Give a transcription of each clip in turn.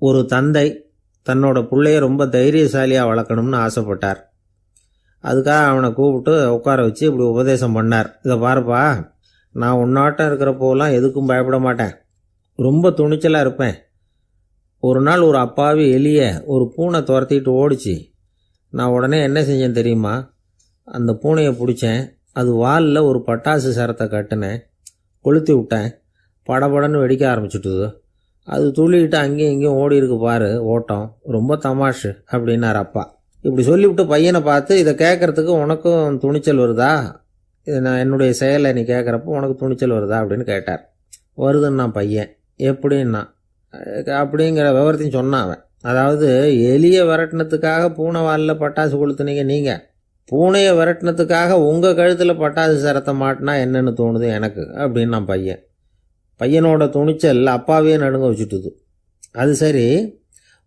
ஒரு தந்தை தன்னோட பிள்ளைய ரொம்ப தைரியசாலியாக வளர்க்கணும்னு ஆசைப்பட்டார். அதுக்காக அவனை கூப்பிட்டு உட்கார வச்சு இப்படி உபதேசம் பண்ணார். இதை பாருப்பா, நான் உன்னாட்டம் இருக்கிறப்போலாம் எதுக்கும் பயப்பட மாட்டேன், ரொம்ப துணிச்சலாக இருப்பேன். ஒரு நாள் ஒரு அப்பாவி எலிய ஒரு பூனை துரத்திட்டு ஓடிச்சு. நான் உடனே என்ன செஞ்சேன் தெரியுமா? அந்த பூனையை பிடிச்சேன், அது வாலில் ஒரு பட்டாசு சரத்தை கட்டினேன், கொளுத்தி விட்டேன், படபடன்னு வெடிக்க ஆரம்பிச்சுட்டுது. அது துள்ளிக்கிட்டு அங்கேயும் இங்கேயும் ஓடி இருக்கு பாரு ஓட்டம், ரொம்ப தமாஷு அப்படின்னார் அப்பா. இப்படி சொல்லிவிட்டு பையனை பார்த்து, இதை கேட்குறதுக்கு உனக்கும் துணிச்சல் வருதா? இது நான் என்னுடைய செயலை நீ கேட்குறப்போ உனக்கு துணிச்சல் வருதா அப்படின்னு கேட்டார். வருதுன்னா பையன். எப்படின்னா அப்படிங்கிற விவரத்தையும் சொன்னான் அவன். அதாவது எலியை விரட்டினத்துக்காக பூனை வாலில் பட்டாசு கொளுத்துனீங்க நீங்கள், பூனையை விரட்டினத்துக்காக உங்கள் கழுத்தில் பட்டாசு சரத்தை மாட்டினா என்னென்னு தோணுது எனக்கு அப்படின்னு நான் பையன். பையனோட துணிச்சல் அப்பாவே நடுங்க வச்சுட்டுது. அது சரி,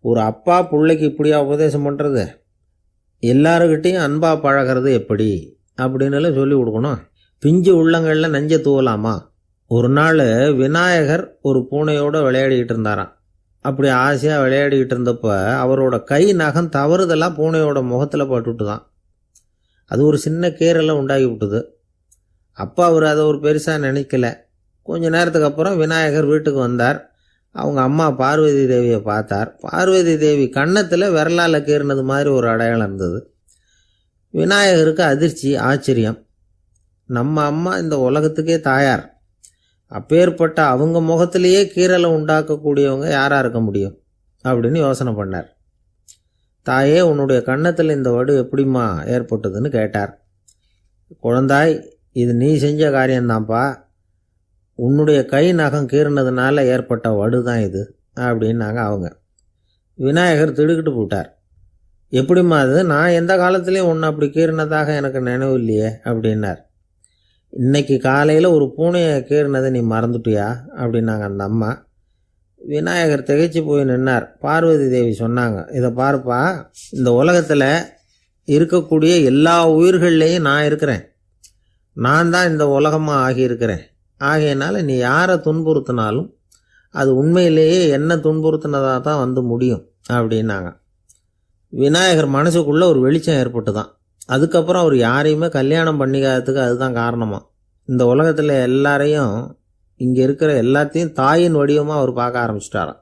ஒரு அப்பா பிள்ளைக்கு இப்படியா உபதேசம் பண்ணுறது? எல்லாருக்கிட்டையும் அன்பாக பழகிறது எப்படி அப்படின்னு சொல்லி கொடுக்கணும். பிஞ்சு உள்ளங்களில் நஞ்சை தூவலாமா? ஒரு நாள் விநாயகர் ஒரு பூனையோடு விளையாடிக்கிட்டு இருந்தாராம். அப்படி ஆசையாக விளையாடிக்கிட்டு இருந்தப்போ அவரோட கை நகம் தவறுதெல்லாம் பூனையோட முகத்தில் பட்டுட்டு தான். அது ஒரு சின்ன கீறலை உண்டாகி விட்டுது. அப்பா அவர் அதை ஒரு பெருசாக நினைக்கல. கொஞ்ச நேரத்துக்கு அப்புறம் விநாயகர் வீட்டுக்கு வந்தார். அவங்க அம்மா பார்வதி தேவியை பார்த்தார். பார்வதி தேவி கன்னத்தில் விரலால் கீறினது மாதிரி ஒரு அடையாளம் இருந்தது. விநாயகருக்கு அதிர்ச்சி, ஆச்சரியம். நம்ம அம்மா இந்த உலகத்துக்கே தாயார், அப்பேற்பட்ட அவங்க முகத்திலேயே கீறலை உண்டாக்கக்கூடியவங்க யாராக இருக்க முடியும் அப்படின்னு யோசனை பண்ணார். தாயே, உன்னுடைய கன்னத்தில் இந்த வடு எப்படிம்மா ஏற்பட்டதுன்னு கேட்டார். குழந்தாய், இது நீ செஞ்ச காரியம்தான்ப்பா, உன்னுடைய கை நகம் கீறினதுனால ஏற்பட்ட வடு தான் இது அப்படின்னாங்க அவங்க. விநாயகர் திடுக்கிட்டு போட்டார். எப்படிம்மா அது? நான் எந்த காலத்துலேயும் ஒன்று அப்படி கீறினதாக எனக்கு நினைவு இல்லையே அப்படின்னார். இன்னைக்கு காலையில் ஒரு பூனையை கீறினதை நீ மறந்துட்டியா அப்படின்னாங்க அந்த அம்மா. விநாயகர் திகைச்சு போய் நின்னார். பார்வதி தேவி சொன்னாங்க, இதை பாருப்பா, இந்த உலகத்தில் இருக்கக்கூடிய எல்லா உயிர்கள்லேயும் நான் இருக்கிறேன், நான் தான் இந்த உலகமாக ஆகியிருக்கிறேன். ஆகையினால நீ யாரை துன்புறுத்தினாலும் அது உண்மையிலேயே என்ன துன்புறுத்தினதாக தான் வந்து முடியும் அப்படின்னாங்க. விநாயகர் மனசுக்குள்ளே ஒரு வெளிச்சம் ஏற்பட்டு தான். அதுக்கப்புறம் அவர் யாரையுமே கல்யாணம் பண்ணிக்காததுக்கு அதுதான் காரணமாக. இந்த உலகத்தில் எல்லாரையும், இங்கே இருக்கிற எல்லாத்தையும் தாயின் வடிவமாக அவர் பார்க்க ஆரம்பிச்சிட்டாராம்.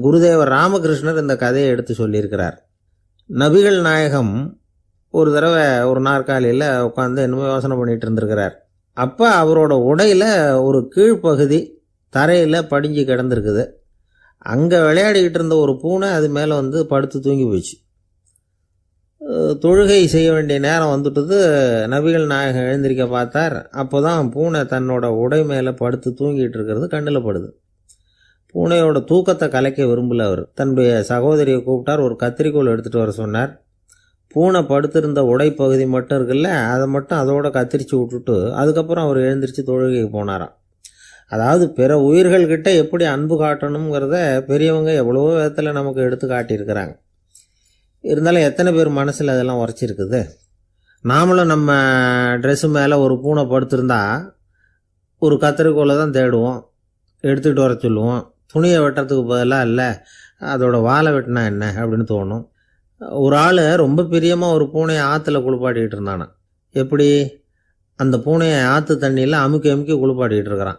குருதேவர் ராமகிருஷ்ணர் இந்த கதையை எடுத்து சொல்லியிருக்கிறார். நபிகள் நாயகம் ஒரு தடவை ஒரு நாற்காலியில் உட்காந்து என்னமோ யோசனை பண்ணிகிட்டு இருந்திருக்கிறார். அப்போ அவரோட உடையில் ஒரு கீழ்ப்பகுதி தரையில் படிஞ்சு கிடந்திருக்குது. அங்கே விளையாடிக்கிட்டு இருந்த ஒரு பூனை அது மேலே வந்து படுத்து தூங்கி போச்சு. தொழுகை செய்ய வேண்டிய நேரம் வந்துட்டது. நபிகள் நாயகம் எழுந்திருக்க பார்த்தார். அப்போ தான் பூனை தன்னோட உடை மேலே படுத்து தூங்கிட்டு இருக்கிறது கண்ணில் படுது. பூனையோட தூக்கத்தை கலைக்க விரும்பல அவர். தன்னுடைய சகோதரியை கூப்பிட்டார். ஒரு கத்திரிக்கோள் எடுத்துகிட்டு வர சொன்னார். பூனை படுத்திருந்த உடைப்பகுதி மட்டும் இருக்குல்ல, அதை மட்டும் அதோட கத்திரிச்சு விட்டுட்டு அதுக்கப்புறம் அவர் எழுந்திரிச்சு தொழுகைக்கு போனாராம். அதாவது பிற உயிர்கள்கிட்ட எப்படி அன்பு காட்டணுங்கிறத பெரியவங்க எவ்வளவோ விதத்தில் நமக்கு எடுத்து காட்டியிருக்கிறாங்க. இருந்தாலும் எத்தனை பேர் மனசில் அதெல்லாம் உரைச்சிருக்குது? நாமளும் நம்ம ட்ரெஸ்ஸு மேலே ஒரு பூனை படுத்திருந்தா ஒரு கத்திரிக்கோலை தான் தேடுவோம், எடுத்துக்கிட்டு வர சொல்லுவோம். துணியை வெட்டுறதுக்கு பதிலாக இல்லை அதோட வாழை வெட்டினா என்ன அப்படின்னு தோணும். ஒரு ஆள் ரொம்ப பிரியமாக ஒரு பூனையை ஆற்றுல குளிப்பாட்டிகிட்டு இருந்தானா. எப்படி? அந்த பூனையை ஆற்று தண்ணியில் அமுக்கி அமுக்கி குளிப்பாட்டிகிட்டு இருக்கிறான்.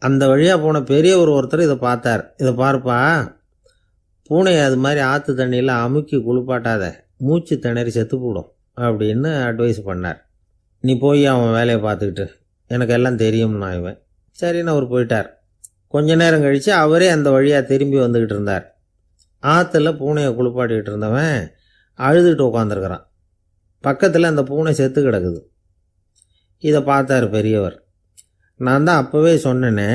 அந்த வழியாக போன பெரியவர் ஒருத்தர் இதை பார்த்தார். இதை பார்ப்பா, பூனையை அது மாதிரி ஆற்று தண்ணியில் அமுக்கி குளிப்பாட்டாத, மூச்சு திணறி செத்து போடும் அப்படின்னு அட்வைஸ் பண்ணார். நீ போய் அவன் வேலையை பார்த்துக்கிட்டு, எனக்கு எல்லாம் தெரியும்னா இவன். சரின்னு அவர் போயிட்டார். கொஞ்ச நேரம் கழித்து அவரே அந்த வழியாக திரும்பி வந்துக்கிட்டு இருந்தார். ஆற்றுல பூனையை குளிப்பாட்டிக்கிட்டு இருந்தவன் அழுதுகிட்டு உட்காந்துருக்கிறான். பக்கத்தில் அந்த பூனை செத்து கிடக்குது. இதை பார்த்தார் பெரியவர். நான் தான் அப்போவே சொன்னேனே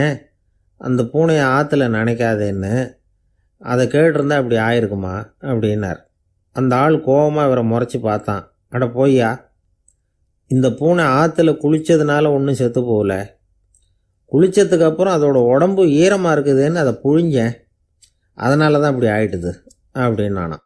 அந்த பூனையை ஆற்றுல நினைக்காதேன்னு, அதை கேட்டிருந்தா இப்படி ஆயிருக்குமா அப்படின்னார். அந்த ஆள் கோபமாக இவரை முறைச்சி பார்த்தான். அட போய்யா, இந்த பூனை ஆற்றுல குளித்ததுனால ஒன்றும் செத்து போகல, குளித்ததுக்கப்புறம் அதோட உடம்பு ஈரமாக இருக்குதுன்னு அதை புழிஞ்சேன், அதனால தான் இப்படி ஆயிட்டுது அப்படின்னானா.